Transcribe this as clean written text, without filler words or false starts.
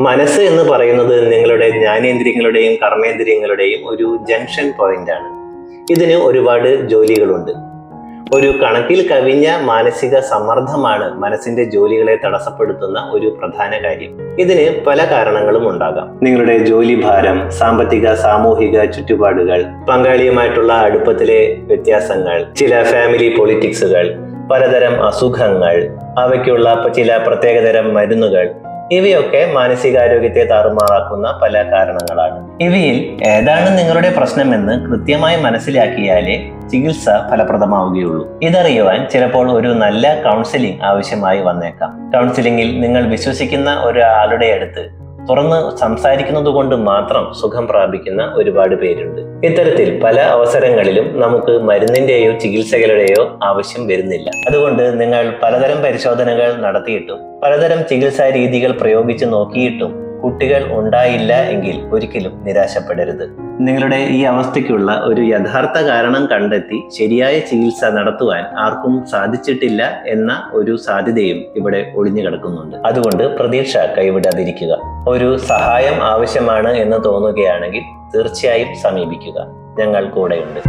മനസ്സ് എന്ന് പറയുന്നത് നിങ്ങളുടെ ജ്ഞാനേന്ദ്രിയങ്ങളുടെയും കർമ്മേന്ദ്രിയങ്ങളുടെയും ഒരു ജംഗ്ഷൻ പോയിന്റ് ആണ്. ഇതിന് ഒരുപാട് ജോലികളുണ്ട്. ഒരു കണക്കിൽ കവിഞ്ഞ മാനസിക സമ്മർദ്ദമാണ് മനസ്സിന്റെ ജോലികളെ തടസ്സപ്പെടുത്തുന്ന ഒരു പ്രധാന കാര്യം. ഇതിന് പല കാരണങ്ങളും ഉണ്ടാകാം. നിങ്ങളുടെ ജോലി ഭാരം, സാമ്പത്തിക സാമൂഹിക ചുറ്റുപാടുകൾ, പങ്കാളിയുമായിട്ടുള്ള അടുപ്പത്തിലെ വ്യത്യാസങ്ങൾ, ചില ഫാമിലി പൊളിറ്റിക്സുകൾ, പലതരം അസുഖങ്ങൾ, അവയ്ക്കുള്ള ചില പ്രത്യേകതരം മരുന്നുകൾ, ഇവയൊക്കെ മാനസികാരോഗ്യത്തെ താറുമാറാക്കുന്ന പല കാരണങ്ങളാണ്. ഇവയിൽ ഏതാണ് നിങ്ങളുടെ പ്രശ്നമെന്ന് കൃത്യമായി മനസ്സിലാക്കിയാലേ ചികിത്സ ഫലപ്രദമാവുകയുള്ളൂ. ഇതറിയുവാൻ ചിലപ്പോൾ ഒരു നല്ല കൗൺസിലിംഗ് ആവശ്യമായി വന്നേക്കാം. കൗൺസിലിംഗിൽ നിങ്ങൾ വിശ്വസിക്കുന്ന ഒരാളുടെ അടുത്ത് തുറന്ന് സംസാരിക്കുന്നത് കൊണ്ട് മാത്രം സുഖം പ്രാപിക്കുന്ന ഒരുപാട് പേരുണ്ട്. ഇത്തരത്തിൽ പല അവസരങ്ങളിലും നമുക്ക് മരുന്നിന്റെയോ ചികിത്സകളുടെയോ ആവശ്യം വരുന്നില്ല. അതുകൊണ്ട് നിങ്ങൾ പലതരം പരിശോധനകൾ നടത്തിയിട്ടും പലതരം ചികിത്സാ രീതികൾ പ്രയോഗിച്ച് നോക്കിയിട്ടും കുട്ടികൾ ഉണ്ടായില്ല എങ്കിൽ ഒരിക്കലും നിരാശപ്പെടരുത്. നിങ്ങളുടെ ഈ അവസ്ഥയ്ക്കുള്ള ഒരു യഥാർത്ഥ കാരണം കണ്ടെത്തി ശരിയായ ചികിത്സ നടത്തുവാൻ ആർക്കും സാധിച്ചിട്ടില്ല എന്ന ഒരു സാധ്യതയും ഇവിടെ ഒളിഞ്ഞു കിടക്കുന്നുണ്ട്. അതുകൊണ്ട് പ്രതീക്ഷ കൈവിടാതിരിക്കുക. ഒരു സഹായം ആവശ്യമാണ് എന്ന് തോന്നുകയാണെങ്കിൽ തീർച്ചയായും സമീപിക്കുക. ഞങ്ങൾ കൂടെയുണ്ട്.